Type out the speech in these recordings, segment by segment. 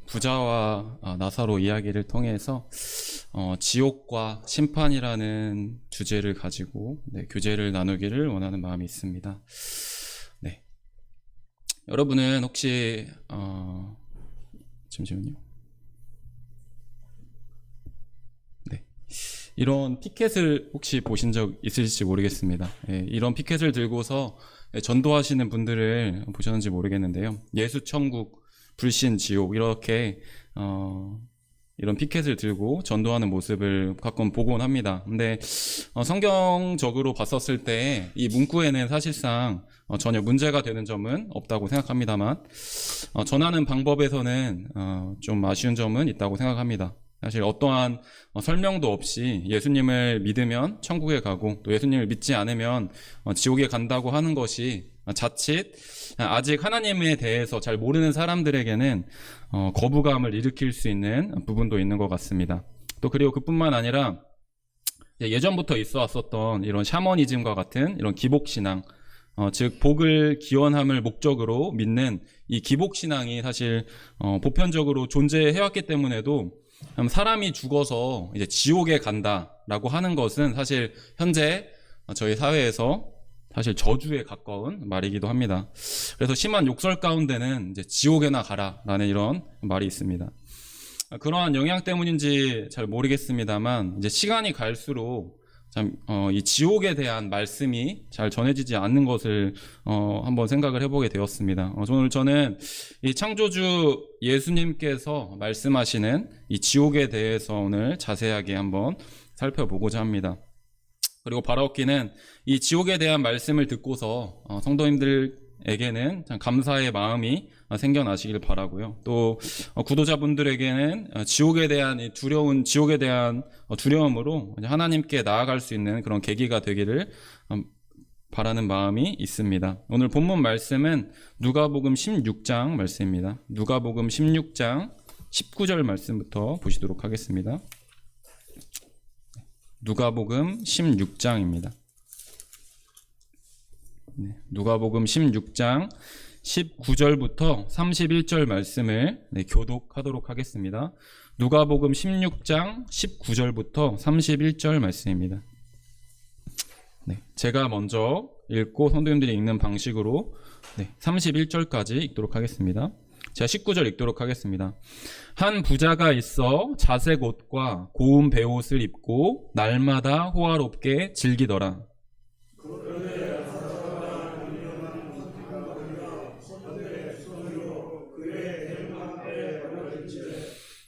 부자와 나사로 이야기를 통해서 지옥과 심판이라는 주제를 가지고 교제를 나누기를 원하는 마음이 있습니다. 여러분은 혹시 잠시만요. 이런 피켓을 혹시 보신 적 있으실지 모르겠습니다. 이런 피켓을 들고서 전도하시는 분들을 보셨는지 모르겠는데요. 예수 천국, 불신 지옥 이렇게 이런 피켓을 들고 전도하는 모습을 가끔 보곤 합니다. 근데 성경적으로 봤었을 때 이 문구에는 사실상 전혀 문제가 되는 점은 없다고 생각합니다만 전하는 방법에서는 좀 아쉬운 점은 있다고 생각합니다. 사실 어떠한 설명도 없이 예수님을 믿으면 천국에 가고 또 예수님을 믿지 않으면 지옥에 간다고 하는 것이 자칫 아직 하나님에 대해서 잘 모르는 사람들에게는 거부감을 일으킬 수 있는 부분도 있는 것 같습니다. 또 그리고 그뿐만 아니라 예전부터 있어 왔었던 이런 샤머니즘과 같은 이런 기복신앙, 즉 복을 기원함을 목적으로 믿는 이 기복신앙이 사실 보편적으로 존재해왔기 때문에도 사람이 죽어서 이제 지옥에 간다라고 하는 것은 사실 현재 저희 사회에서 사실 저주에 가까운 말이기도 합니다. 그래서 심한 욕설 가운데는 이제 지옥에나 가라라는 이런 말이 있습니다. 그러한 영향 때문인지 잘 모르겠습니다만 이제 시간이 갈수록 참 이 지옥에 대한 말씀이 잘 전해지지 않는 것을 한번 생각을 해보게 되었습니다. 오늘 저는 이 창조주 예수님께서 말씀하시는 이 지옥에 대해서 오늘 자세하게 한번 살펴보고자 합니다. 그리고 바라옵기는 이 지옥에 대한 말씀을 듣고서 성도님들에게는 참 감사의 마음이 생겨나시길 바라고요. 또 구도자분들에게는 지옥에 대한 두려움으로 하나님께 나아갈 수 있는 그런 계기가 되기를 바라는 마음이 있습니다. 오늘 본문 말씀은 누가복음 16장 말씀입니다. 누가복음 16장 19절 말씀부터 보시도록 하겠습니다. 누가복음 16장입니다. 누가복음 16장 19절부터 31절 말씀을 교독하도록 하겠습니다. 누가복음 16장 19절부터 31절 말씀입니다. 제가 먼저 읽고 성도님들이 읽는 방식으로 31절까지 읽도록 하겠습니다. 제가 19절 읽도록 하겠습니다. 한 부자가 있어 자색 옷과 고운 베옷을 입고 날마다 호화롭게 즐기더라.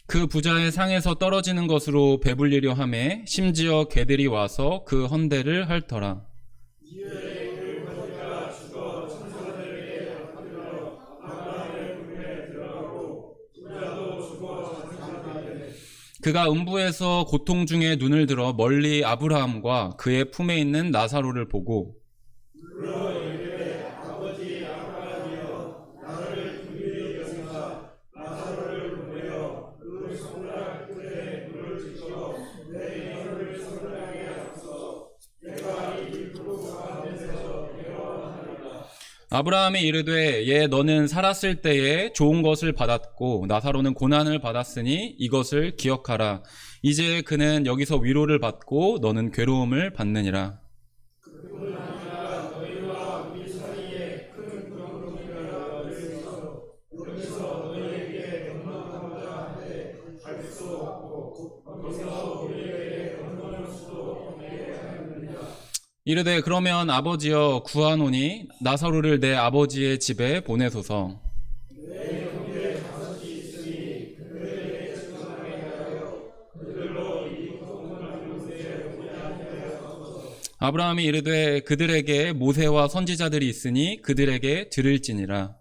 그 부자의 상에서 떨어지는 것으로 배불리려 하매 심지어 개들이 와서 그 헌대를 핥더라. 그가 음부에서 고통 중에 눈을 들어 멀리 아브라함과 그의 품에 있는 나사로를 보고 아브라함이 이르되 얘 너는 살았을 때에 좋은 것을 받았고 나사로는 고난을 받았으니 이것을 기억하라. 이제 그는 여기서 위로를 받고 너는 괴로움을 받느니라. 이르되 그러면 아버지여 구하노니 나사로를 내 아버지의 집에 보내소서. 아브라함이 이르되 그들에게 모세와 선지자들이 있으니 그들에게 들을지니라.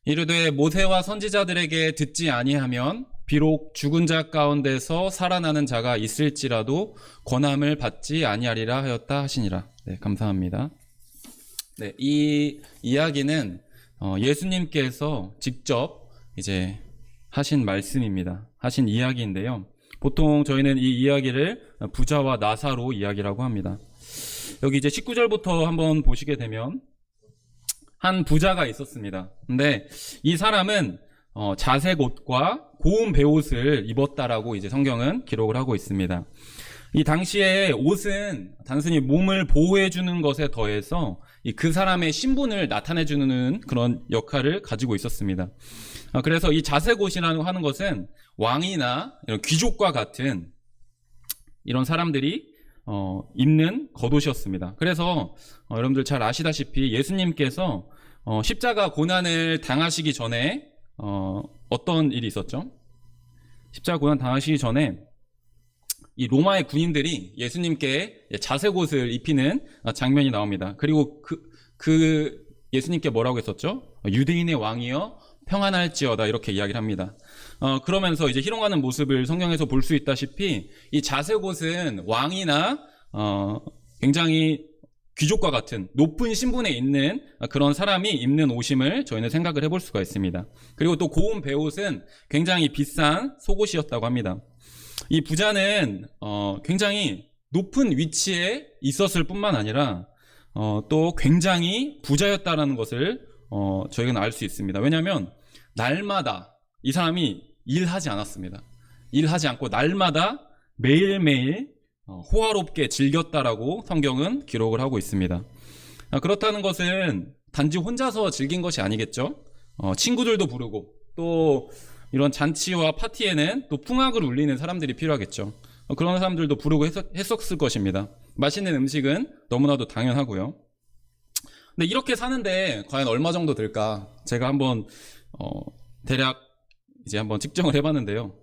이르되 모세와 선지자들에게 듣지 아니하면 비록 죽은 자 가운데서 살아나는 자가 있을지라도 권함을 받지 아니하리라 하였다 하시니라. 감사합니다. 이 이야기는 예수님께서 직접 이제 하신 말씀입니다. 하신 이야기인데요. 보통 저희는 이 이야기를 부자와 나사로 이야기라고 합니다. 여기 이제 19절부터 한번 보시게 되면 한 부자가 있었습니다. 근데 이 사람은 자색 옷과 고운 베옷을 입었다라고 이제 성경은 기록을 하고 있습니다. 이 당시에 옷은 단순히 몸을 보호해주는 것에 더해서 그 사람의 신분을 나타내주는 그런 역할을 가지고 있었습니다. 그래서 이 자색 옷이라고 하는 것은 왕이나 이런 귀족과 같은 이런 사람들이 입는 겉옷이었습니다. 그래서 여러분들 잘 아시다시피 예수님께서 십자가 고난을 당하시기 전에 어떤 일이 있었죠? 십자가 고난 당하시기 전에 이 로마의 군인들이 예수님께 자색 옷을 입히는 장면이 나옵니다. 그리고 그 예수님께 뭐라고 했었죠? 유대인의 왕이여 평안할지어다, 이렇게 이야기를 합니다. 그러면서 이제 희롱하는 모습을 성경에서 볼 수 있다시피 이 자색 옷은 왕이나 굉장히 귀족과 같은 높은 신분에 있는 그런 사람이 입는 옷임을 저희는 생각을 해볼 수가 있습니다. 그리고 또 고운 베옷은 굉장히 비싼 속옷이었다고 합니다. 이 부자는 굉장히 높은 위치에 있었을 뿐만 아니라 또 굉장히 부자였다라는 것을 저희는 알 수 있습니다. 왜냐하면 날마다 이 사람이 일하지 않았습니다. 일하지 않고 날마다 매일매일 호화롭게 즐겼다라고 성경은 기록을 하고 있습니다. 그렇다는 것은 단지 혼자서 즐긴 것이 아니겠죠. 친구들도 부르고 또 이런 잔치와 파티에는 또 풍악을 울리는 사람들이 필요하겠죠. 그런 사람들도 부르고 했었을 것입니다. 맛있는 음식은 너무나도 당연하고요. 근데 이렇게 사는데 과연 얼마 정도 들까? 제가 한번 대략 이제 한번 측정을 해봤는데요.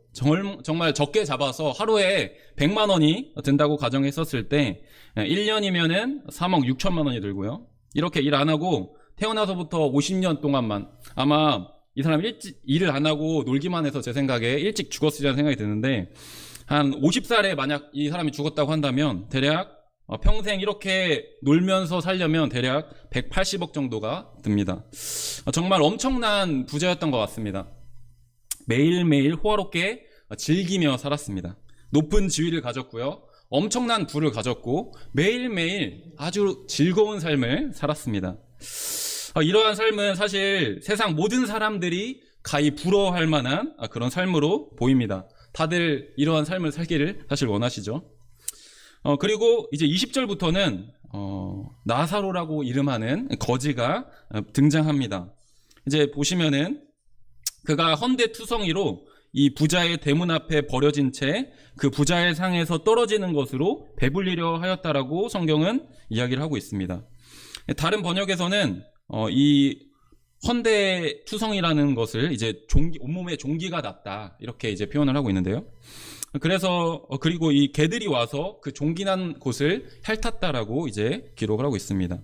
정말 적게 잡아서 하루에 100만 원이 든다고 가정했었을 때 1년이면은 3억 6천만 원이 들고요. 이렇게 일 안 하고 태어나서부터 50년 동안만, 아마 이 사람이 일을 안 하고 놀기만 해서 제 생각에 일찍 죽었으리라는 생각이 드는데, 한 50살에 만약 이 사람이 죽었다고 한다면 대략 평생 이렇게 놀면서 살려면 대략 180억 정도가 듭니다. 정말 엄청난 부자였던 것 같습니다. 매일매일 호화롭게 즐기며 살았습니다. 높은 지위를 가졌고요. 엄청난 부를 가졌고 매일매일 아주 즐거운 삶을 살았습니다. 이러한 삶은 사실 세상 모든 사람들이 가히 부러워할 만한 그런 삶으로 보입니다. 다들 이러한 삶을 살기를 사실 원하시죠. 그리고 이제 20절부터는 나사로라고 이름하는 거지가 등장합니다. 이제 보시면은 그가 헌데투성이로 이 부자의 대문 앞에 버려진 채 그 부자의 상에서 떨어지는 것으로 배불리려 하였다라고 성경은 이야기를 하고 있습니다. 다른 번역에서는 이 헌데투성이라는 것을 이제 온몸에 종기가 났다, 이렇게 이제 표현을 하고 있는데요. 그래서 그리고 이 개들이 와서 그 종기난 곳을 핥았다라고 이제 기록을 하고 있습니다.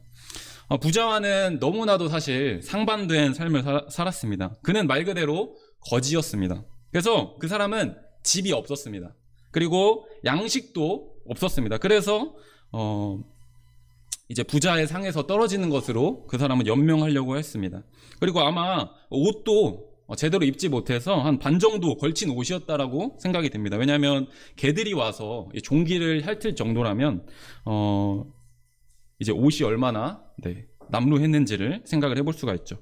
부자와는 너무나도 사실 상반된 삶을 살았습니다. 그는 말 그대로 거지였습니다. 그래서 그 사람은 집이 없었습니다. 그리고 양식도 없었습니다. 그래서 이제 부자의 상에서 떨어지는 것으로 그 사람은 연명하려고 했습니다. 그리고 아마 옷도 제대로 입지 못해서 한 반 정도 걸친 옷이었다라고 생각이 됩니다. 왜냐하면 개들이 와서 종기를 핥을 정도라면 이제 옷이 얼마나 남루했는지를 생각을 해볼 수가 있죠.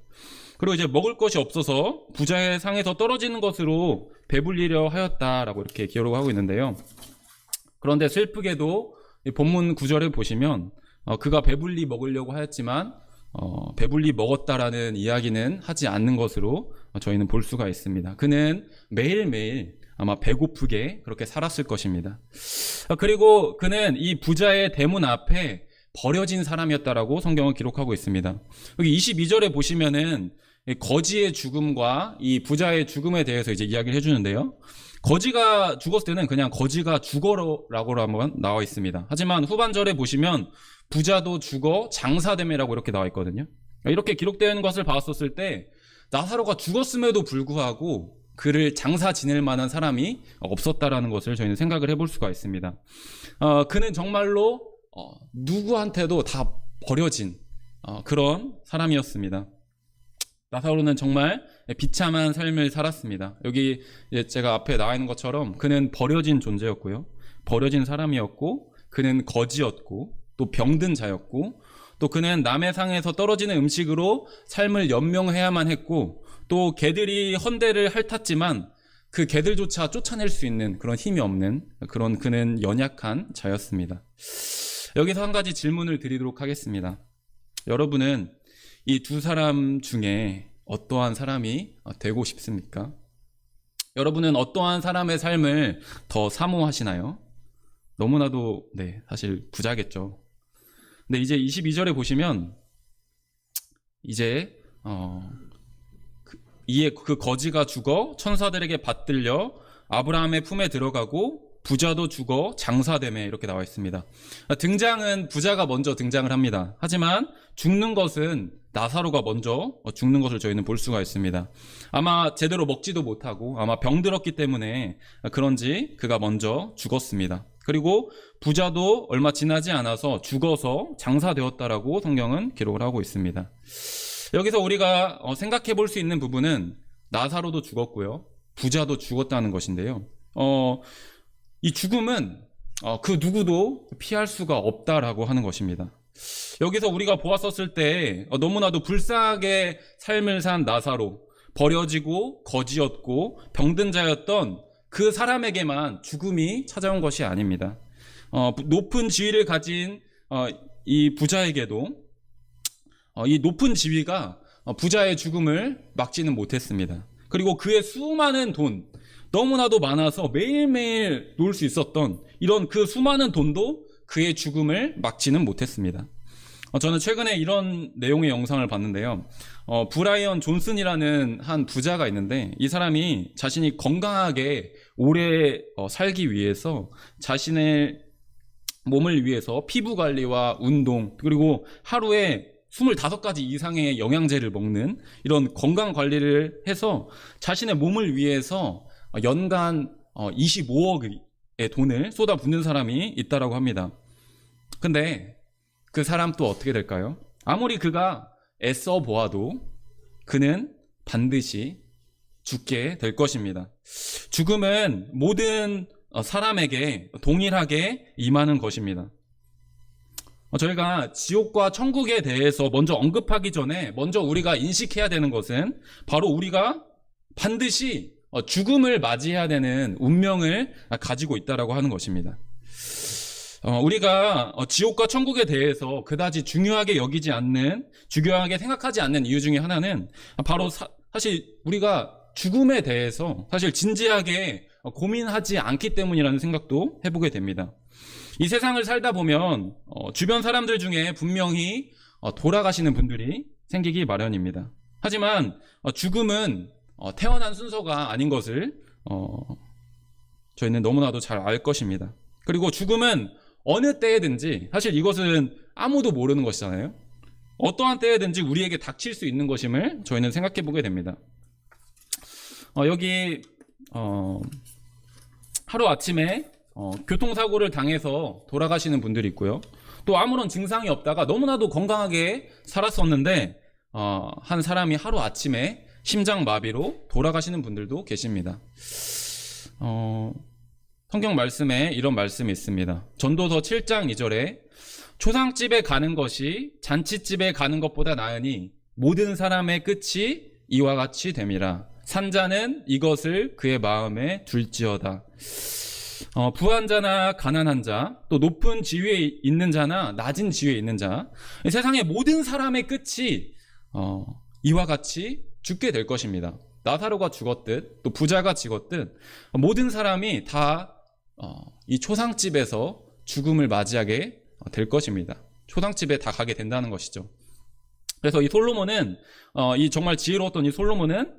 그리고 이제 먹을 것이 없어서 부자의 상에서 떨어지는 것으로 배불리려 하였다라고 이렇게 기록을 하고 있는데요. 그런데 슬프게도 본문 구절을 보시면 그가 배불리 먹으려고 하였지만 배불리 먹었다라는 이야기는 하지 않는 것으로 저희는 볼 수가 있습니다. 그는 매일매일 아마 배고프게 그렇게 살았을 것입니다. 그리고 그는 이 부자의 대문 앞에 버려진 사람이었다라고 성경은 기록하고 있습니다. 여기 22절에 보시면은 거지의 죽음과 이 부자의 죽음에 대해서 이제 이야기를 해주는데요. 거지가 죽었을 때는 그냥 거지가 죽어라고 한번 나와 있습니다. 하지만 후반절에 보시면 부자도 죽어 장사됨이라고 이렇게 나와 있거든요. 이렇게 기록되는 것을 봤었을 때 나사로가 죽었음에도 불구하고 그를 장사 지낼 만한 사람이 없었다라는 것을 저희는 생각을 해볼 수가 있습니다. 그는 정말로 누구한테도 다 버려진 그런 사람이었습니다. 나사로는 정말 비참한 삶을 살았습니다. 여기 제가 앞에 나와 있는 것처럼 그는 버려진 존재였고요. 버려진 사람이었고, 그는 거지였고, 또 병든 자였고, 또 그는 남의 상에서 떨어지는 음식으로 삶을 연명해야만 했고, 또 개들이 헌대를 핥았지만 그 개들조차 쫓아낼 수 있는 그런 힘이 없는 그런 그는 연약한 자였습니다. 여기서 한 가지 질문을 드리도록 하겠습니다. 여러분은 이 두 사람 중에 어떠한 사람이 되고 싶습니까? 여러분은 어떠한 사람의 삶을 더 사모하시나요? 너무나도 사실 부자겠죠. 근데 이제 22절에 보시면 이제 이에 그 거지가 죽어 천사들에게 받들려 아브라함의 품에 들어가고 부자도 죽어 장사되매 이렇게 나와 있습니다. 등장은 부자가 먼저 등장을 합니다. 하지만 죽는 것은 나사로가 먼저 죽는 것을 저희는 볼 수가 있습니다. 아마 제대로 먹지도 못하고 아마 병들었기 때문에 그런지 그가 먼저 죽었습니다. 그리고 부자도 얼마 지나지 않아서 죽어서 장사되었다라고 성경은 기록을 하고 있습니다. 여기서 우리가 생각해 볼 수 있는 부분은 나사로도 죽었고요, 부자도 죽었다는 것인데요. 이 죽음은 그 누구도 피할 수가 없다라고 하는 것입니다. 여기서 우리가 보았었을 때 너무나도 불쌍하게 삶을 산 나사로, 버려지고 거지였고 병든 자였던 그 사람에게만 죽음이 찾아온 것이 아닙니다. 높은 지위를 가진 이 부자에게도 이 높은 지위가 부자의 죽음을 막지는 못했습니다. 그리고 그의 수많은 돈, 너무나도 많아서 매일매일 놀 수 있었던 이런 그 수많은 돈도 그의 죽음을 막지는 못했습니다. 저는 최근에 이런 내용의 영상을 봤는데요. 브라이언 존슨이라는 한 부자가 있는데, 이 사람이 자신이 건강하게 오래 살기 위해서 자신의 몸을 위해서 피부 관리와 운동, 그리고 하루에 25가지 이상의 영양제를 먹는 이런 건강 관리를 해서 자신의 몸을 위해서 연간 25억의 돈을 쏟아붓는 사람이 있다라고 합니다. 근데 그 사람 또 어떻게 될까요? 아무리 그가 애써 보아도 그는 반드시 죽게 될 것입니다. 죽음은 모든 사람에게 동일하게 임하는 것입니다. 저희가 지옥과 천국에 대해서 먼저 언급하기 전에 먼저 우리가 인식해야 되는 것은 바로 우리가 반드시 죽음을 맞이해야 되는 운명을 가지고 있다라고 하는 것입니다. 우리가 지옥과 천국에 대해서 그다지 중요하게 여기지 않는, 중요하게 생각하지 않는 이유 중에 하나는 바로 사실 우리가 죽음에 대해서 사실 진지하게 고민하지 않기 때문이라는 생각도 해보게 됩니다. 이 세상을 살다 보면 주변 사람들 중에 분명히 돌아가시는 분들이 생기기 마련입니다. 하지만 죽음은 태어난 순서가 아닌 것을 저희는 너무나도 잘 알 것입니다. 그리고 죽음은 어느 때에든지, 사실 이것은 아무도 모르는 것이잖아요. 어떠한 때에든지 우리에게 닥칠 수 있는 것임을 저희는 생각해 보게 됩니다. 여기 하루아침에 교통사고를 당해서 돌아가시는 분들이 있고요. 또 아무런 증상이 없다가 너무나도 건강하게 살았었는데 한 사람이 하루아침에 심장마비로 돌아가시는 분들도 계십니다. 성경 말씀에 이런 말씀이 있습니다. 전도서 7장 2절에 초상집에 가는 것이 잔치집에 가는 것보다 나으니 모든 사람의 끝이 이와 같이 됨이라. 산자는 이것을 그의 마음에 둘지어다. 부한 자나 가난한 자, 또 높은 지위에 있는 자나 낮은 지위에 있는 자, 세상의 모든 사람의 끝이 이와 같이 죽게 될 것입니다. 나사로가 죽었듯 또 부자가 죽었듯 모든 사람이 다 이 초상집에서 죽음을 맞이하게 될 것입니다. 초상집에 다 가게 된다는 것이죠. 그래서 이 솔로몬은 이 정말 지혜로웠던 이 솔로몬은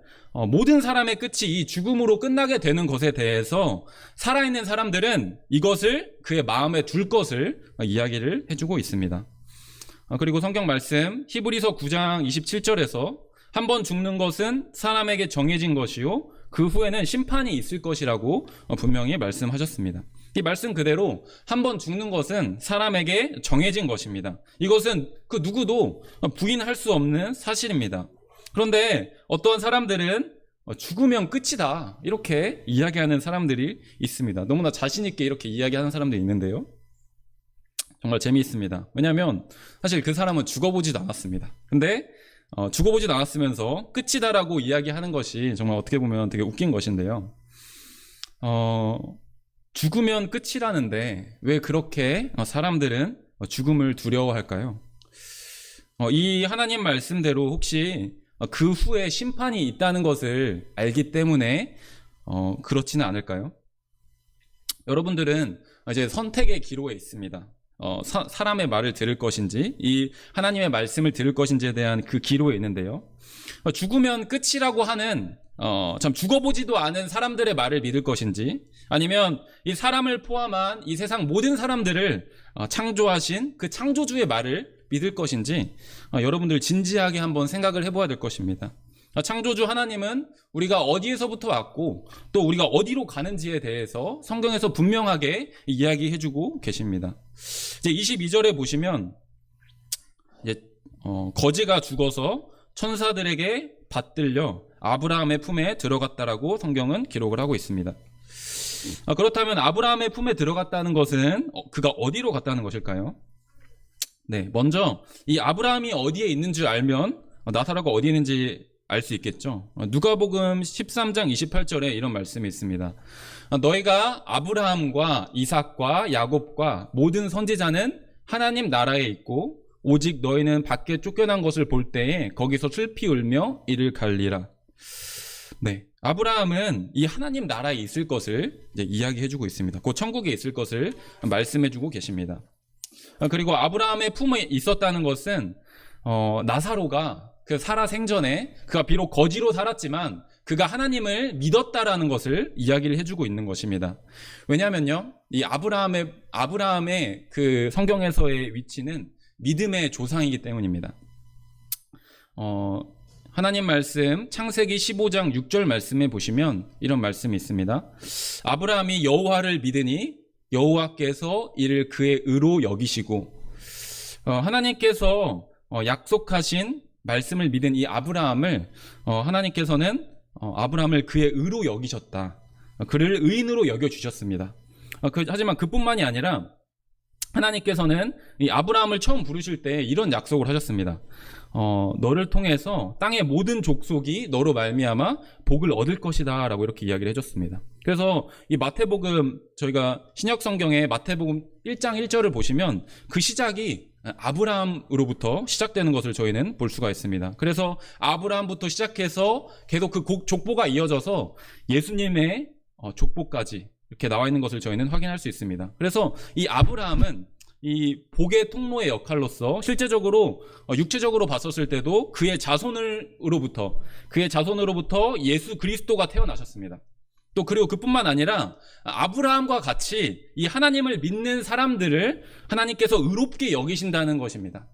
모든 사람의 끝이 이 죽음으로 끝나게 되는 것에 대해서 살아있는 사람들은 이것을 그의 마음에 둘 것을 이야기를 해주고 있습니다. 그리고 성경 말씀 히브리서 9장 27절에서 한 번 죽는 것은 사람에게 정해진 것이요 그 후에는 심판이 있을 것이라고 분명히 말씀하셨습니다. 이 말씀 그대로 한 번 죽는 것은 사람에게 정해진 것입니다. 이것은 그 누구도 부인할 수 없는 사실입니다. 그런데 어떠한 사람들은 죽으면 끝이다 이렇게 이야기하는 사람들이 있습니다. 너무나 자신 있게 이렇게 이야기하는 사람들이 있는데요. 정말 재미있습니다. 왜냐하면 사실 그 사람은 죽어보지도 않았습니다. 근데 죽어보지도 않았으면서 끝이다라고 이야기하는 것이 정말 어떻게 보면 되게 웃긴 것인데요. 죽으면 끝이라는데 왜 그렇게 사람들은 죽음을 두려워할까요? 이 하나님 말씀대로 혹시 그 후에 심판이 있다는 것을 알기 때문에 그렇지는 않을까요? 여러분들은 이제 선택의 기로에 있습니다. 사람의 말을 들을 것인지 이 하나님의 말씀을 들을 것인지에 대한 그 기로에 있는데요. 죽으면 끝이라고 하는 참 죽어보지도 않은 사람들의 말을 믿을 것인지, 아니면 이 사람을 포함한 이 세상 모든 사람들을 창조하신 그 창조주의 말을 믿을 것인지 여러분들 진지하게 한번 생각을 해봐야 될 것입니다. 창조주 하나님은 우리가 어디에서부터 왔고 또 우리가 어디로 가는지에 대해서 성경에서 분명하게 이야기해주고 계십니다. 이제 22절에 보시면 이제 거지가 죽어서 천사들에게 받들려 아브라함의 품에 들어갔다라고 성경은 기록을 하고 있습니다. 그렇다면 아브라함의 품에 들어갔다는 것은 그가 어디로 갔다는 것일까요? 네, 먼저 이 아브라함이 어디에 있는 줄 알면 나사로가 어디에 있는지 알 수 있겠죠. 누가복음 13장 28절에 이런 말씀이 있습니다. 너희가 아브라함과 이삭과 야곱과 모든 선지자는 하나님 나라에 있고 오직 너희는 밖에 쫓겨난 것을 볼 때에 거기서 슬피 울며 이를 갈리라. 네, 아브라함은 이 하나님 나라에 있을 것을 이제 이야기해주고 있습니다. 곧 천국에 있을 것을 말씀해주고 계십니다. 그리고 아브라함의 품에 있었다는 것은 나사로가 그 살아 생전에 그가 비록 거지로 살았지만 그가 하나님을 믿었다라는 것을 이야기를 해주고 있는 것입니다. 왜냐하면요, 이 아브라함의 그 성경에서의 위치는 믿음의 조상이기 때문입니다. 하나님 말씀 창세기 15장 6절 말씀에 보시면 이런 말씀이 있습니다. 아브라함이 여호와를 믿으니 여호와께서 이를 그의 의로 여기시고, 하나님께서 약속하신 말씀을 믿은 이 아브라함을 하나님께서는 아브라함을 그의 의로 여기셨다. 그를 의인으로 여겨주셨습니다. 하지만 그뿐만이 아니라 하나님께서는 이 아브라함을 처음 부르실 때 이런 약속을 하셨습니다. 너를 통해서 땅의 모든 족속이 너로 말미암아 복을 얻을 것이다 라고 이렇게 이야기를 해줬습니다. 그래서 이 마태복음, 저희가 신약성경의 마태복음 1장 1절을 보시면 그 시작이 아브라함으로부터 시작되는 것을 저희는 볼 수가 있습니다. 그래서 아브라함부터 시작해서 계속 그 족보가 이어져서 예수님의 족보까지 이렇게 나와 있는 것을 저희는 확인할 수 있습니다. 그래서 이 아브라함은 이 복의 통로의 역할로서 실제적으로 육체적으로 봤었을 때도 그의 자손으로부터 예수 그리스도가 태어나셨습니다. 또 그리고 그뿐만 아니라 아브라함과 같이 이 하나님을 믿는 사람들을 하나님께서 의롭게 여기신다는 것입니다.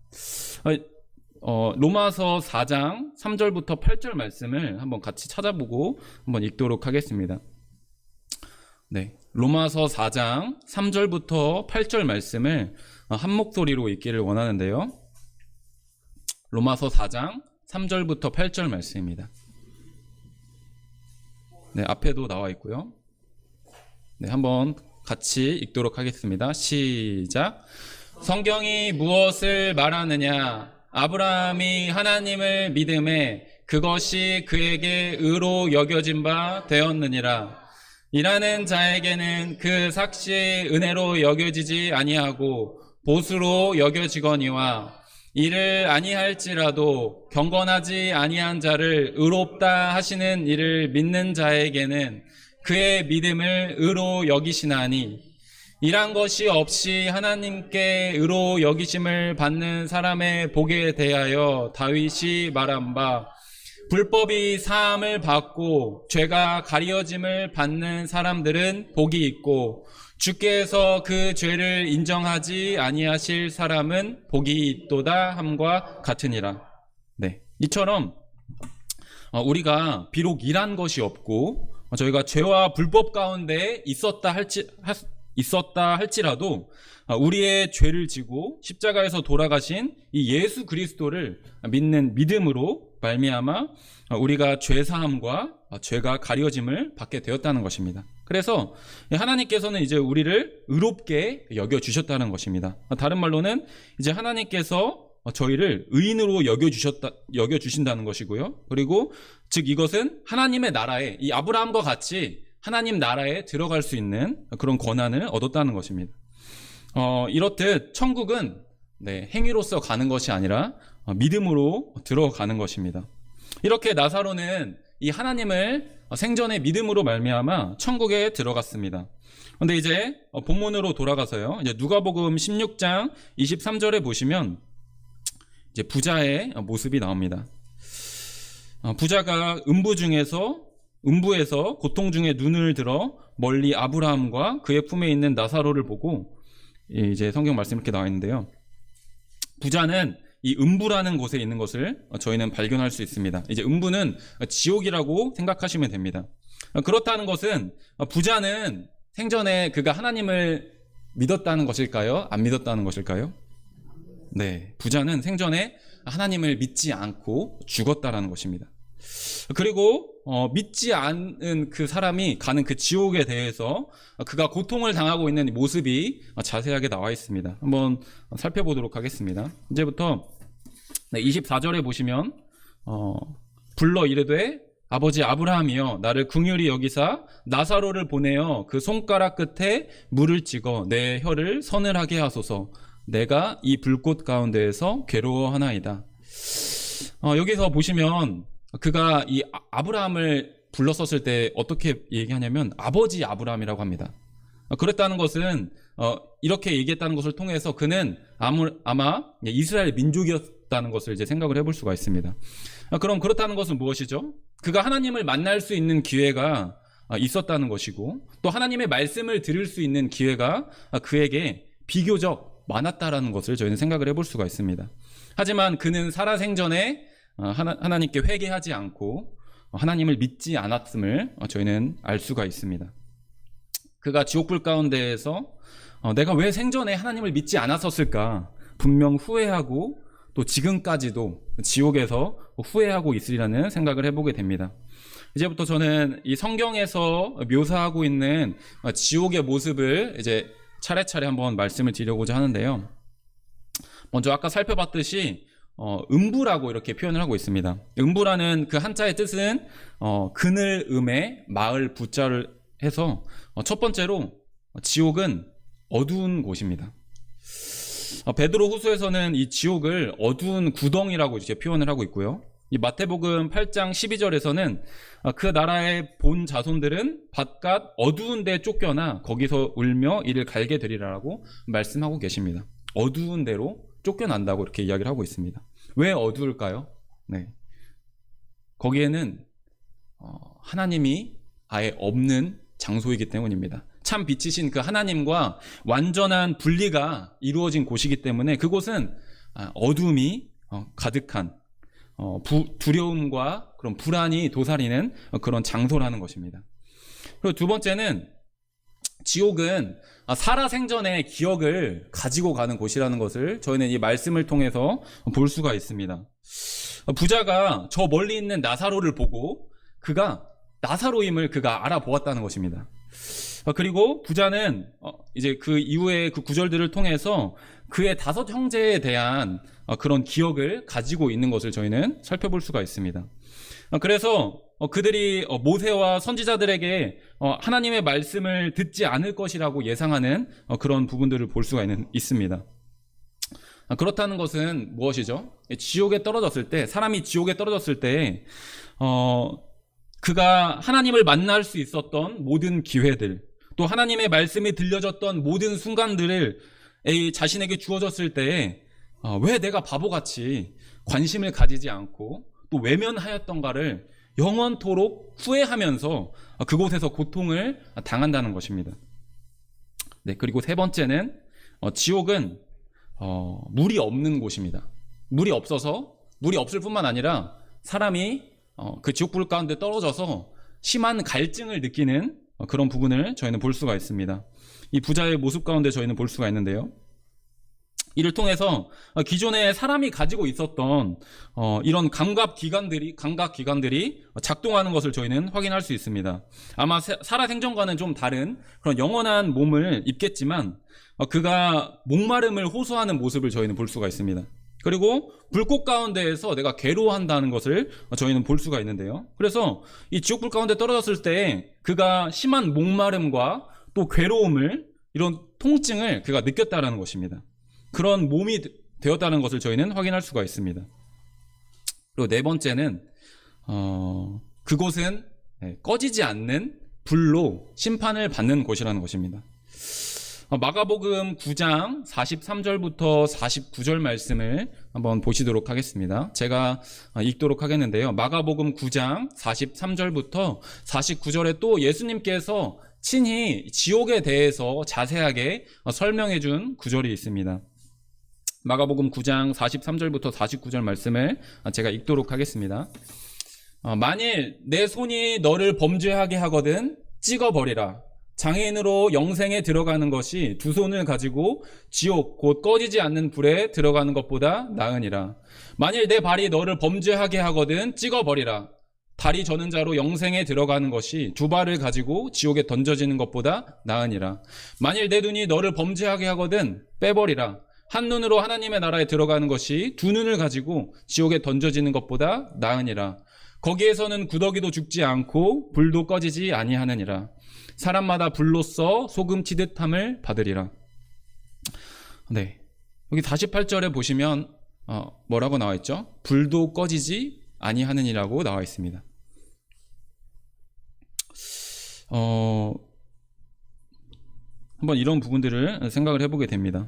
로마서 4장 3절부터 8절 말씀을 한번 같이 찾아보고 한번 읽도록 하겠습니다. 네, 로마서 4장 3절부터 8절 말씀을 한 목소리로 읽기를 원하는데요. 로마서 4장 3절부터 8절 말씀입니다. 네, 앞에도 나와 있고요. 네, 한번 같이 읽도록 하겠습니다. 시작. 성경이 무엇을 말하느냐? 아브라함이 하나님을 믿음에 그것이 그에게 의로 여겨진 바 되었느니라. 일하는 자에게는 그 삭시 은혜로 여겨지지 아니하고 보수로 여겨지거니와 이를 아니할지라도 경건하지 아니한 자를 의롭다 하시는 이를 믿는 자에게는 그의 믿음을 의로 여기시나니, 이란 것이 없이 하나님께 의로 여기심을 받는 사람의 복에 대하여 다윗이 말한 바, 불법이 사함을 받고 죄가 가려짐을 받는 사람들은 복이 있고 주께서 그 죄를 인정하지 아니하실 사람은 복이 있도다 함과 같으니라. 네, 이처럼 우리가 비록 일한 것이 없고 저희가 죄와 불법 가운데 있었다 할지라도 우리의 죄를 지고 십자가에서 돌아가신 이 예수 그리스도를 믿는 믿음으로 말미암아 우리가 죄 사함과 죄가 가려짐을 받게 되었다는 것입니다. 그래서 하나님께서는 이제 우리를 의롭게 여겨 주셨다는 것입니다. 다른 말로는 이제 하나님께서 저희를 의인으로 여겨 주신다는 것이고요. 그리고 즉 이것은 하나님의 나라에, 이 아브라함과 같이 하나님 나라에 들어갈 수 있는 그런 권한을 얻었다는 것입니다. 이렇듯 천국은 행위로서 가는 것이 아니라 믿음으로 들어가는 것입니다. 이렇게 나사로는 이 하나님을 생전에 믿음으로 말미암아 천국에 들어갔습니다. 그런데 이제 본문으로 돌아가서요. 이제 누가복음 16장 23절에 보시면 이제 부자의 모습이 나옵니다. 부자가 음부에서 고통 중에 눈을 들어 멀리 아브라함과 그의 품에 있는 나사로를 보고, 이제 성경 말씀 이렇게 나와 있는데요. 부자는 이 음부라는 곳에 있는 것을 저희는 발견할 수 있습니다. 이제 음부는 지옥이라고 생각하시면 됩니다. 그렇다는 것은 부자는 생전에 그가 하나님을 믿었다는 것일까요? 안 믿었다는 것일까요? 네, 부자는 생전에 하나님을 믿지 않고 죽었다라는 것입니다. 그리고 믿지 않은 그 사람이 가는 그 지옥에 대해서 그가 고통을 당하고 있는 모습이 자세하게 나와 있습니다. 한번 살펴보도록 하겠습니다. 이제부터 24절에 보시면 불러 이르되 아버지 아브라함이여 나를 긍휼히 여기사 나사로를 보내어 그 손가락 끝에 물을 찍어 내 혀를 서늘하게 하소서. 내가 이 불꽃 가운데에서 괴로워하나이다. 여기서 보시면 그가 이 아브라함을 불렀었을 때 어떻게 얘기하냐면 아버지 아브라함이라고 합니다. 그랬다는 것은 이렇게 얘기했다는 것을 통해서 그는 아마 이스라엘 민족이었다는 것을 이제 생각을 해볼 수가 있습니다. 그럼 그렇다는 것은 무엇이죠? 그가 하나님을 만날 수 있는 기회가 있었다는 것이고, 또 하나님의 말씀을 들을 수 있는 기회가 그에게 비교적 많았다라는 것을 저희는 생각을 해볼 수가 있습니다. 하지만 그는 살아생전에 하나님께 회개하지 않고 하나님을 믿지 않았음을 저희는 알 수가 있습니다. 그가 지옥불 가운데에서 내가 왜 생전에 하나님을 믿지 않았었을까 분명 후회하고 또 지금까지도 지옥에서 후회하고 있으리라는 생각을 해보게 됩니다. 이제부터 저는 이 성경에서 묘사하고 있는 지옥의 모습을 이제 차례차례 한번 말씀을 드리려고자 하는데요. 먼저 아까 살펴봤듯이 음부라고 이렇게 표현을 하고 있습니다. 음부라는 그 한자의 뜻은 그늘음에 마을 부자를 해서 첫 번째로 지옥은 어두운 곳입니다. 베드로 후서에서는 이 지옥을 어두운 구덩이라고 이렇게 표현을 하고 있고요. 이 마태복음 8장 12절에서는 그 나라의 본 자손들은 바깥 어두운 데 쫓겨나 거기서 울며 이를 갈게 되리라고 말씀하고 계십니다. 어두운 데로 쫓겨난다고 이렇게 이야기를 하고 있습니다. 왜 어두울까요? 네, 거기에는 하나님이 아예 없는 장소이기 때문입니다. 참 빛이신 그 하나님과 완전한 분리가 이루어진 곳이기 때문에 그곳은 어둠이 가득한 두려움과 그런 불안이 도사리는 그런 장소라는 것입니다. 그리고 두 번째는 지옥은 살아생전의 기억을 가지고 가는 곳이라는 것을 저희는 이 말씀을 통해서 볼 수가 있습니다. 부자가 저 멀리 있는 나사로를 보고 그가 나사로임을 그가 알아보았다는 것입니다. 그리고 부자는 이제 그 이후의 그 구절들을 통해서 그의 5 형제에 대한 그런 기억을 가지고 있는 것을 저희는 살펴볼 수가 있습니다. 그래서 그들이 모세와 선지자들에게 하나님의 말씀을 듣지 않을 것이라고 예상하는 그런 부분들을 볼 수가 있습니다. 그렇다는 것은 무엇이죠? 지옥에 떨어졌을 때, 사람이 지옥에 떨어졌을 때 그가 하나님을 만날 수 있었던 모든 기회들, 또 하나님의 말씀이 들려졌던 모든 순간들을 자신에게 주어졌을 때에 왜 내가 바보같이 관심을 가지지 않고 또 외면하였던가를 영원토록 후회하면서 그곳에서 고통을 당한다는 것입니다. 네, 그리고 세 번째는 지옥은 물이 없는 곳입니다. 물이 없을 뿐만 아니라 사람이 그 지옥불 가운데 떨어져서 심한 갈증을 느끼는 그런 부분을 저희는 볼 수가 있습니다. 이 부자의 모습 가운데 저희는 볼 수가 있는데요. 이를 통해서 기존에 사람이 가지고 있었던 이런 감각 기관들이 작동하는 것을 저희는 확인할 수 있습니다. 아마 살아생전과는 좀 다른 그런 영원한 몸을 입겠지만 그가 목마름을 호소하는 모습을 저희는 볼 수가 있습니다. 그리고 불꽃 가운데에서 내가 괴로워한다는 것을 저희는 볼 수가 있는데요. 그래서 이 지옥불 가운데 떨어졌을 때 그가 심한 목마름과 또 괴로움을, 이런 통증을 그가 느꼈다는 것입니다. 그런 몸이 되었다는 것을 저희는 확인할 수가 있습니다. 그리고 네 번째는 그곳은 꺼지지 않는 불로 심판을 받는 곳이라는 것입니다. 마가복음 9장 43절부터 49절 말씀을 한번 보시도록 하겠습니다. 제가 읽도록 하겠는데요. 마가복음 9장 43절부터 49절에 또 예수님께서 친히 지옥에 대해서 자세하게 설명해 준 구절이 있습니다. 마가복음 9장 43절부터 49절 말씀을 제가 읽도록 하겠습니다. 만일 내 손이 너를 범죄하게 하거든 찍어버리라. 장애인으로 영생에 들어가는 것이 두 손을 가지고 지옥 곧 꺼지지 않는 불에 들어가는 것보다 나으니라. 만일 내 발이 너를 범죄하게 하거든 찍어버리라. 다리 저는 자로 영생에 들어가는 것이 두 발을 가지고 지옥에 던져지는 것보다 나으니라. 만일 내 눈이 너를 범죄하게 하거든 빼버리라. 한 눈으로 하나님의 나라에 들어가는 것이 두 눈을 가지고 지옥에 던져지는 것보다 나으니라. 거기에서는 구더기도 죽지 않고 불도 꺼지지 아니하느니라. 사람마다 불로써 소금 치듯함을 받으리라. 네, 여기 48절에 보시면 뭐라고 나와 있죠? 불도 꺼지지 아니하느니라고 나와 있습니다. 한번 이런 부분들을 생각을 해보게 됩니다.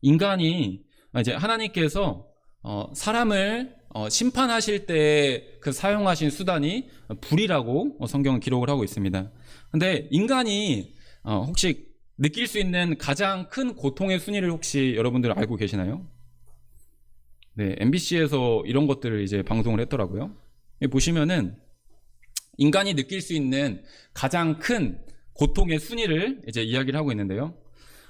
인간이 이제 하나님께서 사람을 심판하실 때 그 사용하신 수단이 불이라고 성경은 기록을 하고 있습니다. 근데 인간이 혹시 느낄 수 있는 가장 큰 고통의 순위를 혹시 여러분들 알고 계시나요? 네, MBC에서 이런 것들을 이제 방송을 했더라고요. 여기 보시면은 인간이 느낄 수 있는 가장 큰 고통의 순위를 이제 이야기를 하고 있는데요.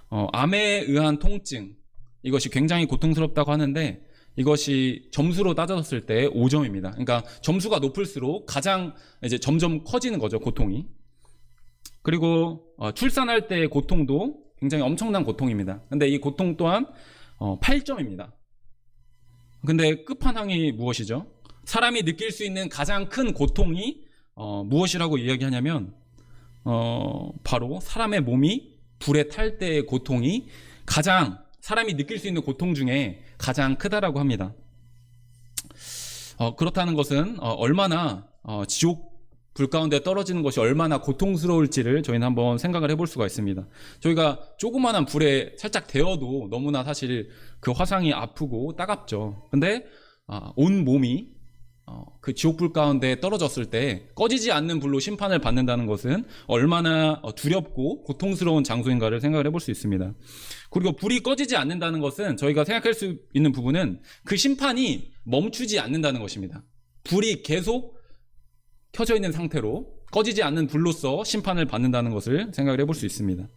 암에 의한 통증, 이것이 굉장히 고통스럽다고 하는데 이것이 점수로 따졌을 때 5점입니다. 그러니까 점수가 높을수록 가장 이제 점점 커지는 거죠, 고통이. 그리고 출산할 때의 고통도 굉장히 엄청난 고통입니다. 근데 이 고통 또한 8점입니다. 근데 끝판왕이 무엇이죠? 사람이 느낄 수 있는 가장 큰 고통이 무엇이라고 이야기하냐면 바로 사람의 몸이 불에 탈 때의 고통이 가장 사람이 느낄 수 있는 고통 중에 가장 크다라고 합니다. 그렇다는 것은 얼마나 지옥 불 가운데 떨어지는 것이 얼마나 고통스러울지를 저희는 한번 생각을 해볼 수가 있습니다. 저희가 조그마한 불에 살짝 데어도 너무나 사실 그 화상이 아프고 따갑죠. 근데 온 몸이 그 지옥불 가운데 떨어졌을 때 꺼지지 않는 불로 심판을 받는다는 것은 얼마나 두렵고 고통스러운 장소인가를 생각을 해볼 수 있습니다. 그리고 불이 꺼지지 않는다는 것은 저희가 생각할 수 있는 부분은 그 심판이 멈추지 않는다는 것입니다. 불이 계속 켜져 있는 상태로 꺼지지 않는 불로서 심판을 받는다는 것을 생각을 해볼 수 있습니다.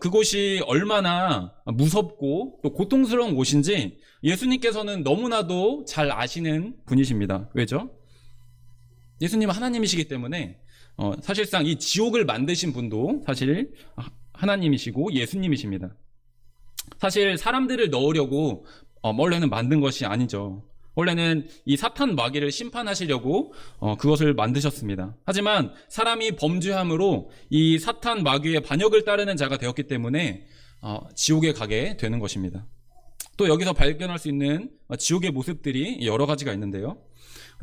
그곳이 얼마나 무섭고 또 고통스러운 곳인지 예수님께서는 너무나도 잘 아시는 분이십니다. 왜죠? 예수님은 하나님이시기 때문에 사실상 이 지옥을 만드신 분도 사실 하나님이시고 예수님이십니다. 사실 사람들을 넣으려고 원래는 만든 것이 아니죠. 원래는 이 사탄 마귀를 심판하시려고 그것을 만드셨습니다. 하지만 사람이 범죄함으로 이 사탄 마귀의 반역을 따르는 자가 되었기 때문에 지옥에 가게 되는 것입니다. 또 여기서 발견할 수 있는 지옥의 모습들이 여러 가지가 있는데요.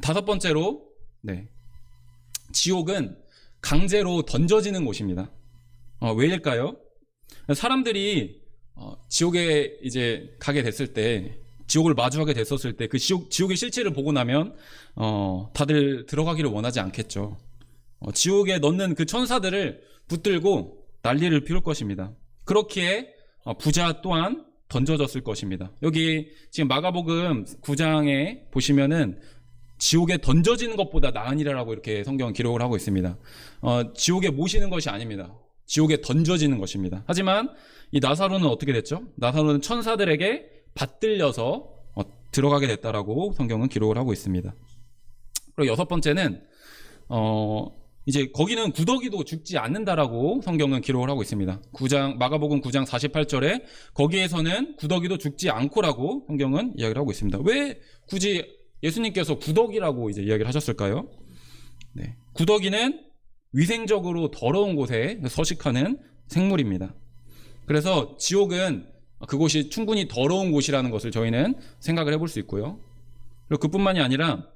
다섯 번째로, 지옥은 강제로 던져지는 곳입니다. 왜일까요? 사람들이 지옥에 이제 가게 됐을 때, 지옥을 마주하게 됐었을 때 그 지옥의 실체를 보고 나면 다들 들어가기를 원하지 않겠죠. 지옥에 넣는 그 천사들을 붙들고 난리를 피울 것입니다. 그렇기에 부자 또한 던져졌을 것입니다. 여기 지금 마가복음 9장에 보시면은 지옥에 던져지는 것보다 나으니라라고 이렇게 성경은 기록을 하고 있습니다. 지옥에 모시는 것이 아닙니다. 지옥에 던져지는 것입니다. 하지만 이 나사로는 어떻게 됐죠? 나사로는 천사들에게 받들려서 들어가게 됐다라고 성경은 기록을 하고 있습니다. 그리고 여섯 번째는 이제 거기는 구더기도 죽지 않는다라고 성경은 기록을 하고 있습니다. 마가복음 9장 48절에 거기에서는 구더기도 죽지 않고라고 성경은 이야기를 하고 있습니다. 왜 굳이 예수님께서 구더기라고 이제 이야기를 하셨을까요? 네. 구더기는 위생적으로 더러운 곳에 서식하는 생물입니다. 그래서 지옥은 그곳이 충분히 더러운 곳이라는 것을 저희는 생각을 해볼 수 있고요. 그리고 그뿐만이 아니라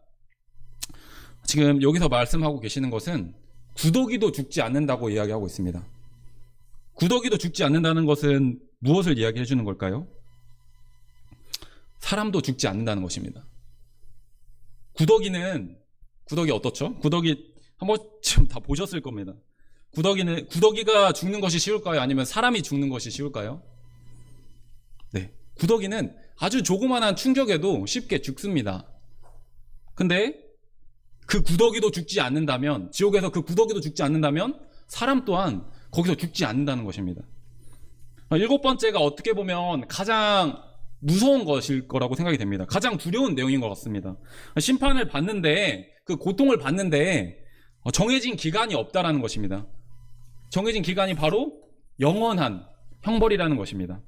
지금 여기서 말씀하고 계시는 것은 구더기도 죽지 않는다고 이야기하고 있습니다. 구더기도 죽지 않는다는 것은 무엇을 이야기해 주는 걸까요? 사람도 죽지 않는다는 것입니다. 구더기 어떻죠? 구더기 한 번쯤 다 보셨을 겁니다. 구더기가 죽는 것이 쉬울까요? 아니면 사람이 죽는 것이 쉬울까요? 네. 구더기는 아주 조그만한 충격에도 쉽게 죽습니다. 근데 그 구더기도 죽지 않는다면, 지옥에서 그 구더기도 죽지 않는다면 사람 또한 거기서 죽지 않는다는 것입니다. 일곱 번째가 어떻게 보면 가장 무서운 것일 거라고 생각이 됩니다. 가장 두려운 내용인 것 같습니다. 심판을 받는데, 그 고통을 받는데 정해진 기간이 없다라는 것입니다. 정해진 기간이 바로 영원한 형벌이라는 것입니다.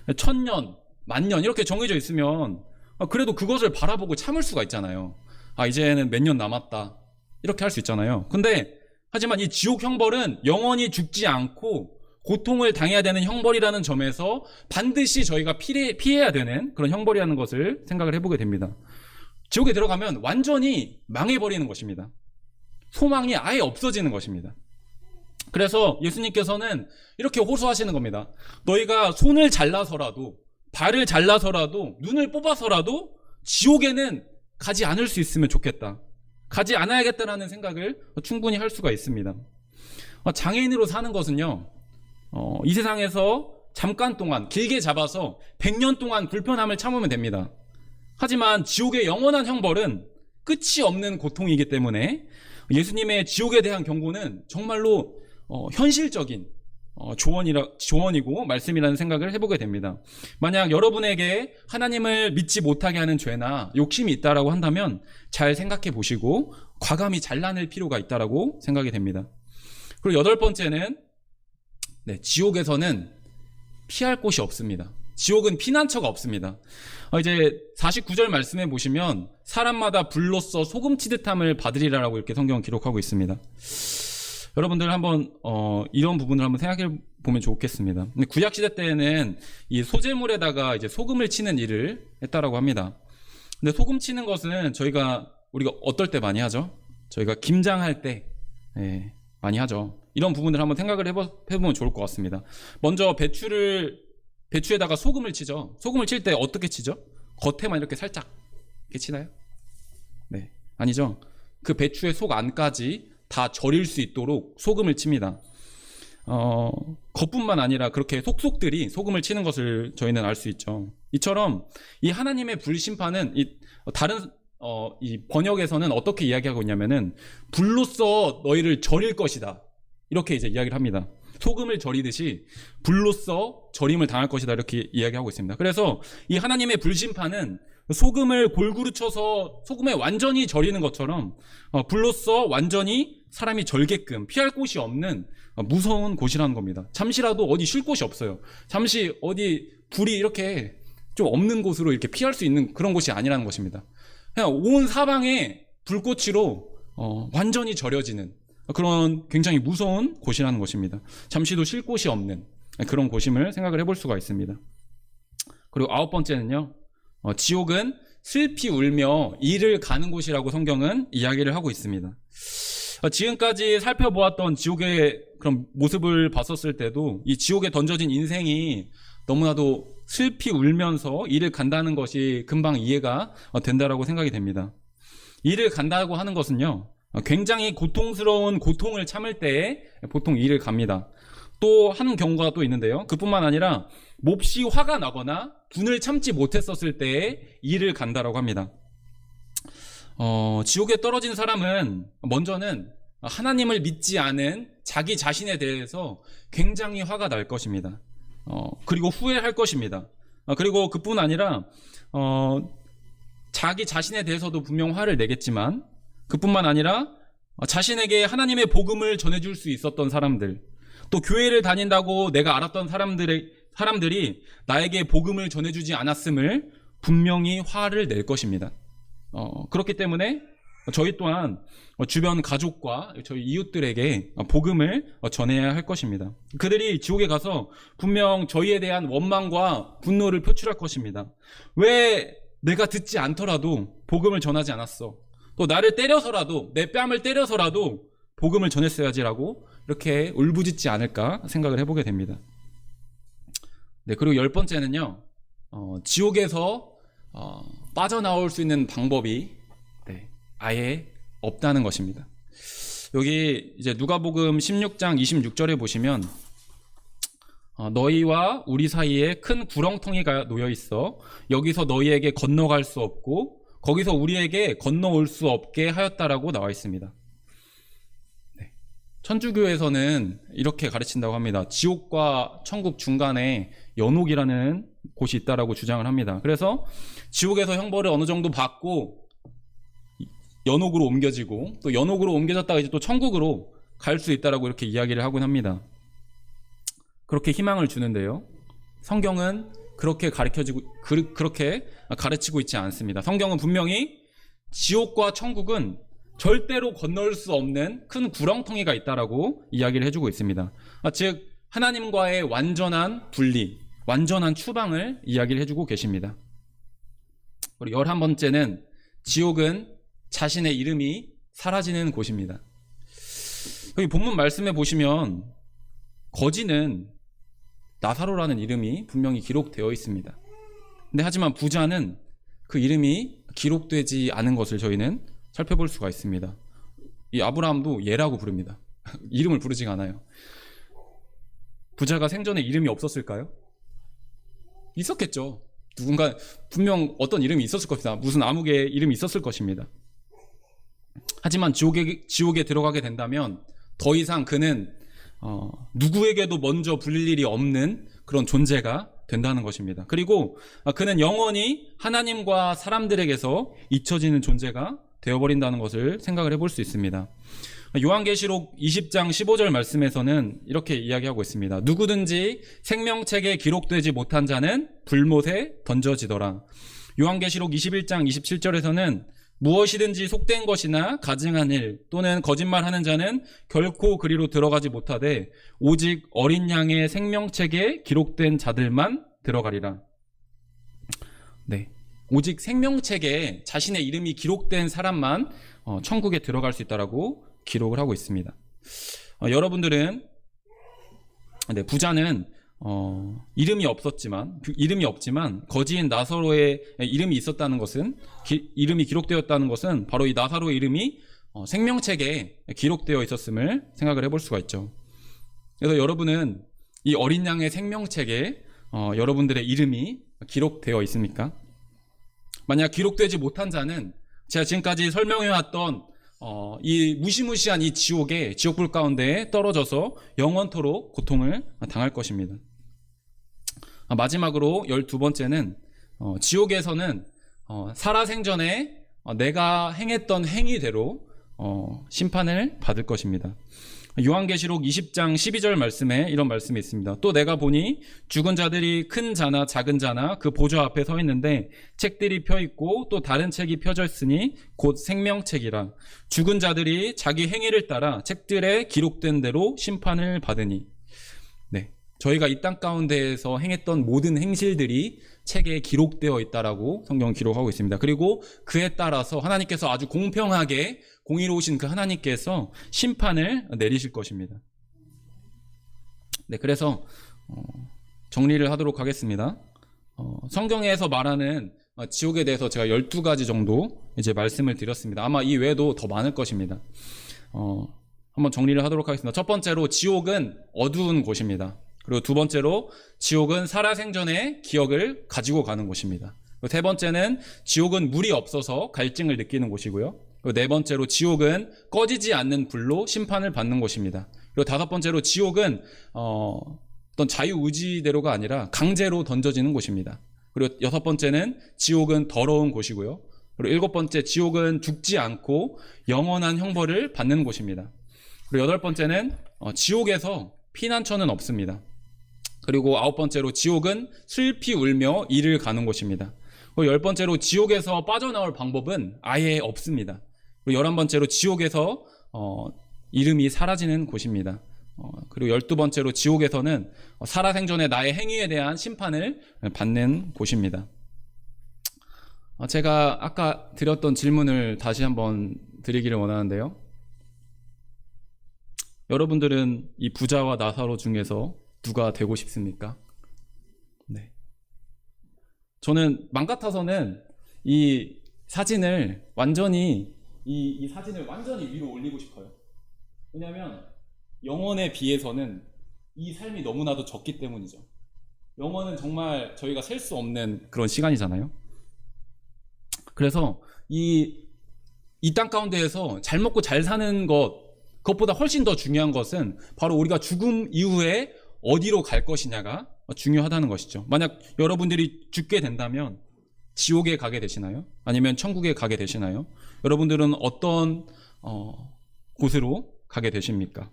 1000년, 10,000년 이렇게 정해져 있으면 그래도 그것을 바라보고 참을 수가 있잖아요. 이제는 몇 년 남았다 이렇게 할 수 있잖아요. 근데 하지만 이 지옥 형벌은 영원히 죽지 않고 고통을 당해야 되는 형벌이라는 점에서 반드시 저희가 피해야 되는 그런 형벌이라는 것을 생각을 해보게 됩니다. 지옥에 들어가면 완전히 망해버리는 것입니다. 소망이 아예 없어지는 것입니다. 그래서 예수님께서는 이렇게 호소하시는 겁니다. 너희가 손을 잘라서라도, 발을 잘라서라도, 눈을 뽑아서라도 지옥에는 가지 않을 수 있으면 좋겠다. 가지 않아야겠다라는 생각을 충분히 할 수가 있습니다. 장애인으로 사는 것은요, 이 세상에서 잠깐 동안, 길게 잡아서 100년 동안 불편함을 참으면 됩니다. 하지만 지옥의 영원한 형벌은 끝이 없는 고통이기 때문에 예수님의 지옥에 대한 경고는 정말로 현실적인 조언이고 말씀이라는 생각을 해보게 됩니다. 만약 여러분에게 하나님을 믿지 못하게 하는 죄나 욕심이 있다라고 한다면 잘 생각해 보시고 과감히 잘라낼 필요가 있다라고 생각이 됩니다. 그리고 여덟 번째는 지옥에서는 피할 곳이 없습니다. 지옥은 피난처가 없습니다. 이제 49절 말씀해 보시면 사람마다 불로써 소금치듯함을 받으리라라고 이렇게 성경은 기록하고 있습니다. 여러분들 한번 이런 부분을 한번 생각해 보면 좋겠습니다. 근데 구약 시대 때에는 이 소재물에다가 이제 소금을 치는 일을 했다라고 합니다. 근데 소금 치는 것은 우리가 어떨 때 많이 하죠? 저희가 김장할 때 많이 하죠. 이런 부분을 한번 생각을 해보면 좋을 것 같습니다. 먼저 배추에다가 소금을 치죠. 소금을 칠 때 어떻게 치죠? 겉에만 이렇게 살짝 이렇게 치나요? 네, 아니죠. 그 배추의 속 안까지 다 절일 수 있도록 소금을 칩니다. 겉뿐만 아니라 그렇게 속속들이 소금을 치는 것을 저희는 알 수 있죠. 이처럼 이 하나님의 불심판은 다른 이 번역에서는 어떻게 이야기하고 있냐면은 불로써 너희를 절일 것이다. 이렇게 이제 이야기를 합니다. 소금을 절이듯이 불로써 절임을 당할 것이다 이렇게 이야기하고 있습니다. 그래서 이 하나님의 불심판은 소금을 골고루 쳐서 소금에 완전히 절이는 것처럼 불로써 완전히 사람이 절게끔 피할 곳이 없는 무서운 곳이라는 겁니다. 잠시라도 어디 쉴 곳이 없어요. 잠시 어디 불이 이렇게 좀 없는 곳으로 이렇게 피할 수 있는 그런 곳이 아니라는 것입니다. 그냥 온 사방에 불꽃으로 완전히 절여지는 그런 굉장히 무서운 곳이라는 것입니다. 잠시도 쉴 곳이 없는 그런 곳임을 생각을 해볼 수가 있습니다. 그리고 아홉 번째는요, 지옥은 슬피 울며 이를 가는 곳이라고 성경은 이야기를 하고 있습니다. 지금까지 살펴보았던 지옥의 그런 모습을 봤었을 때도 이 지옥에 던져진 인생이 너무나도 슬피 울면서 이를 간다는 것이 금방 이해가 된다라고 생각이 됩니다. 이를 간다고 하는 것은요, 굉장히 고통스러운 고통을 참을 때에 보통 이를 갑니다. 또 한 경우가 또 있는데요. 그뿐만 아니라 몹시 화가 나거나 분을 참지 못했었을 때에 이를 간다라고 합니다. 지옥에 떨어진 사람은 먼저는 하나님을 믿지 않은 자기 자신에 대해서 굉장히 화가 날 것입니다. 그리고 후회할 것입니다. 그리고 그뿐 아니라 자기 자신에 대해서도 분명 화를 내겠지만, 그뿐만 아니라 자신에게 하나님의 복음을 전해줄 수 있었던 사람들, 또 교회를 다닌다고 내가 알았던 사람들이 나에게 복음을 전해주지 않았음을 분명히 화를 낼 것입니다. 그렇기 때문에 저희 또한 주변 가족과 저희 이웃들에게 복음을 전해야 할 것입니다. 그들이 지옥에 가서 분명 저희에 대한 원망과 분노를 표출할 것입니다. 왜 내가 듣지 않더라도 복음을 전하지 않았어? 또 나를 때려서라도, 내 뺨을 때려서라도 복음을 전했어야지라고 이렇게 울부짖지 않을까 생각을 해보게 됩니다. 네, 그리고 10번째는요, 지옥에서 빠져나올 수 있는 방법이 아예 없다는 것입니다. 여기 이제 누가복음 16장 26절에 보시면 너희와 우리 사이에 큰 구렁텅이가 놓여 있어 여기서 너희에게 건너갈 수 없고 거기서 우리에게 건너올 수 없게 하였다라고 나와 있습니다. 네. 천주교에서는 이렇게 가르친다고 합니다. 지옥과 천국 중간에 연옥이라는 곳이 있다라고 주장을 합니다. 그래서 지옥에서 형벌을 어느 정도 받고 연옥으로 옮겨지고, 또 연옥으로 옮겨졌다가 이제 또 천국으로 갈 수 있다라고 이렇게 이야기를 하곤 합니다. 그렇게 희망을 주는데요, 성경은 그렇게 가르치고 있지 않습니다. 성경은 분명히 지옥과 천국은 절대로 건널 수 없는 큰 구렁텅이가 있다라고 이야기를 해주고 있습니다. 즉 하나님과의 완전한 분리, 완전한 추방을 이야기를 해주고 계십니다. 그리고 11번째는 지옥은 자신의 이름이 사라지는 곳입니다. 여기 본문 말씀에 보시면 거지는 나사로라는 이름이 분명히 기록되어 있습니다. 근데 하지만 부자는 그 이름이 기록되지 않은 것을 저희는 살펴볼 수가 있습니다. 이 아브라함도 예라고 부릅니다. 이름을 부르지가 않아요. 부자가 생전에 이름이 없었을까요? 있었겠죠. 누군가 분명 어떤 이름이 있었을 것이다. 무슨 암흑의 이름이 있었을 것입니다. 하지만 지옥에 들어가게 된다면 더 이상 그는 누구에게도 먼저 불릴 일이 없는 그런 존재가 된다는 것입니다. 그리고 그는 영원히 하나님과 사람들에게서 잊혀지는 존재가 되어버린다는 것을 생각을 해볼 수 있습니다. 요한계시록 20장 15절 말씀에서는 이렇게 이야기하고 있습니다. 누구든지 생명책에 기록되지 못한 자는 불못에 던져지더라. 요한계시록 21장 27절에서는 무엇이든지 속된 것이나 가증한 일 또는 거짓말하는 자는 결코 그리로 들어가지 못하되 오직 어린 양의 생명책에 기록된 자들만 들어가리라. 네, 오직 생명책에 자신의 이름이 기록된 사람만 천국에 들어갈 수 있다라고 기록을 하고 있습니다. 여러분들은 부자는 이름이 없지만 거지인 나사로의 이름이 있었다는 것은, 이름이 기록되었다는 것은 바로 이 나사로의 이름이 생명책에 기록되어 있었음을 생각을 해볼 수가 있죠. 그래서 여러분은 이 어린 양의 생명책에 여러분들의 이름이 기록되어 있습니까? 만약 기록되지 못한 자는 제가 지금까지 설명해왔던 이 무시무시한 이 지옥불 가운데에 떨어져서 영원토록 고통을 당할 것입니다. 마지막으로 12번째는 지옥에서는 살아생전에 내가 행했던 행위대로 심판을 받을 것입니다. 요한계시록 20장 12절 말씀에 이런 말씀이 있습니다. 또 내가 보니 죽은 자들이 큰 자나 작은 자나 그 보좌 앞에 서 있는데 책들이 펴 있고 또 다른 책이 펴져 있으니 곧 생명책이라. 죽은 자들이 자기 행위를 따라 책들에 기록된 대로 심판을 받으니. 네, 저희가 이 땅 가운데에서 행했던 모든 행실들이 책에 기록되어 있다라고 성경은 기록하고 있습니다. 그리고 그에 따라서 하나님께서 아주 공평하게 공의로우신 그 하나님께서 심판을 내리실 것입니다. 네, 그래서 정리를 하도록 하겠습니다. 성경에서 말하는 지옥에 대해서 제가 12가지 정도 이제 말씀을 드렸습니다. 아마 이 외에도 더 많을 것입니다. 한번 정리를 하도록 하겠습니다. 첫 번째로 지옥은 어두운 곳입니다. 그리고 두 번째로 지옥은 살아생전의 기억을 가지고 가는 곳입니다. 세 번째는 지옥은 물이 없어서 갈증을 느끼는 곳이고요. 그리고 네 번째로 지옥은 꺼지지 않는 불로 심판을 받는 곳입니다. 그리고 다섯 번째로 지옥은 어떤 자유의지대로가 아니라 강제로 던져지는 곳입니다. 그리고 여섯 번째는 지옥은 더러운 곳이고요. 그리고 일곱 번째, 지옥은 죽지 않고 영원한 형벌을 받는 곳입니다. 그리고 여덟 번째는 지옥에서 피난처는 없습니다. 그리고 아홉 번째로 지옥은 슬피 울며 이를 가는 곳입니다. 그리고 열 번째로 지옥에서 빠져나올 방법은 아예 없습니다. 그리고 11번째로 지옥에서 이름이 사라지는 곳입니다. 그리고 12번째로 지옥에서는 살아생전에 나의 행위에 대한 심판을 받는 곳입니다. 제가 아까 드렸던 질문을 다시 한번 드리기를 원하는데요. 여러분들은 이 부자와 나사로 중에서 누가 되고 싶습니까? 네. 저는 맘 같아서는 이 사진을 완전히 이 사진을 완전히 위로 올리고 싶어요. 왜냐하면 영원에 비해서는 이 삶이 너무나도 적기 때문이죠. 영원은 정말 저희가 셀 수 없는 그런 시간이잖아요. 그래서 이 땅 가운데에서 잘 먹고 잘 사는 그것보다 훨씬 더 중요한 것은 바로 우리가 죽음 이후에 어디로 갈 것이냐가 중요하다는 것이죠. 만약 여러분들이 죽게 된다면 지옥에 가게 되시나요? 아니면 천국에 가게 되시나요? 여러분들은 어떤 곳으로 가게 되십니까?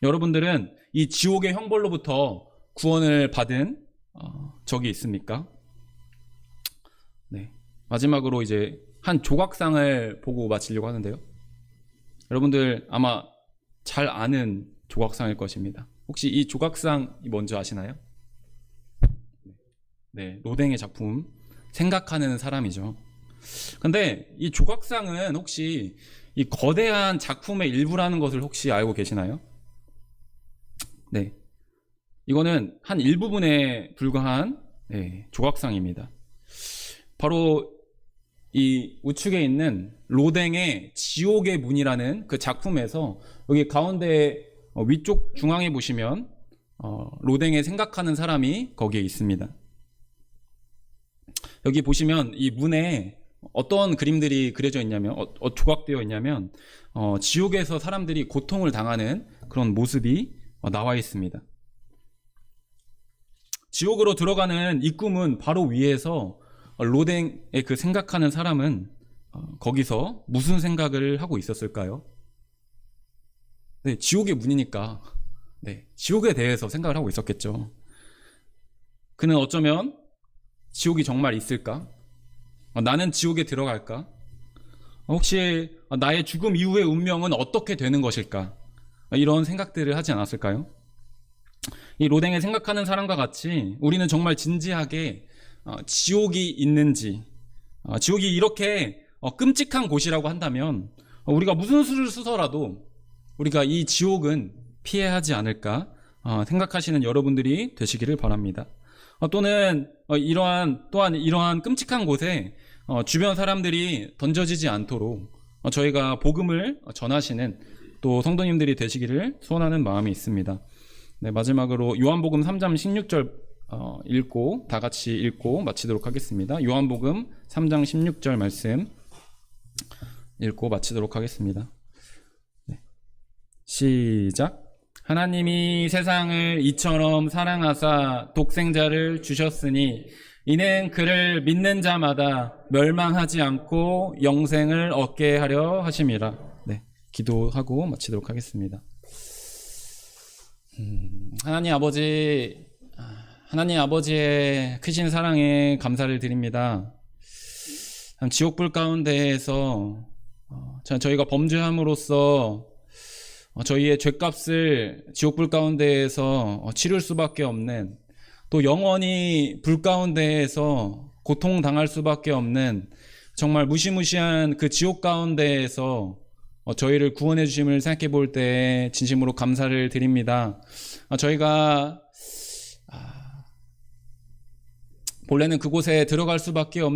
여러분들은 이 지옥의 형벌로부터 구원을 받은 적이 있습니까? 네. 마지막으로 이제 한 조각상을 보고 마치려고 하는데요. 여러분들 아마 잘 아는 조각상일 것입니다. 혹시 이 조각상 뭔지 아시나요? 네, 로댕의 작품 생각하는 사람이죠. 근데 이 조각상은 혹시 이 거대한 작품의 일부라는 것을 혹시 알고 계시나요? 네, 이거는 한 일부분에 불과한 조각상입니다. 바로 이 우측에 있는 로댕의 지옥의 문이라는 그 작품에서 여기 가운데 위쪽 중앙에 보시면 로댕의 생각하는 사람이 거기에 있습니다. 여기 보시면 이 문에 어떤 그림들이 그려져 있냐면 조각되어 있냐면 지옥에서 사람들이 고통을 당하는 그런 모습이 나와 있습니다. 지옥으로 들어가는 입구문 바로 위에서 로댕의 그 생각하는 사람은 거기서 무슨 생각을 하고 있었을까요? 네, 지옥의 문이니까 지옥에 대해서 생각을 하고 있었겠죠. 그는 어쩌면 지옥이 정말 있을까? 나는 지옥에 들어갈까? 혹시 나의 죽음 이후의 운명은 어떻게 되는 것일까? 이런 생각들을 하지 않았을까요? 이 로댕의 생각하는 사람과 같이 우리는 정말 진지하게 지옥이 있는지, 지옥이 이렇게 끔찍한 곳이라고 한다면 우리가 무슨 수를 쓰더라도 우리가 이 지옥은 피해야 하지 않을까 생각하시는 여러분들이 되시기를 바랍니다. 또는 또한 이러한 끔찍한 곳에 주변 사람들이 던져지지 않도록 저희가 복음을 전하시는 또 성도님들이 되시기를 소원하는 마음이 있습니다. 네, 마지막으로 요한복음 3장 16절 읽고 다 같이 읽고 마치도록 하겠습니다. 요한복음 3장 16절 말씀 읽고 마치도록 하겠습니다. 네. 시작. 하나님이 세상을 이처럼 사랑하사 독생자를 주셨으니 이는 그를 믿는 자마다 멸망하지 않고 영생을 얻게 하려 하심이라. 네, 기도하고 마치도록 하겠습니다. 하나님 아버지의 크신 사랑에 감사를 드립니다. 지옥불 가운데에서 저희가 범죄함으로써 저희의 죄값을 지옥불 가운데에서 치를 수밖에 없는, 또 영원히 불 가운데에서 고통당할 수밖에 없는 정말 무시무시한 그 지옥 가운데에서 저희를 구원해 주심을 생각해 볼 때 진심으로 감사를 드립니다. 저희가 본래는 그곳에 들어갈 수밖에 없는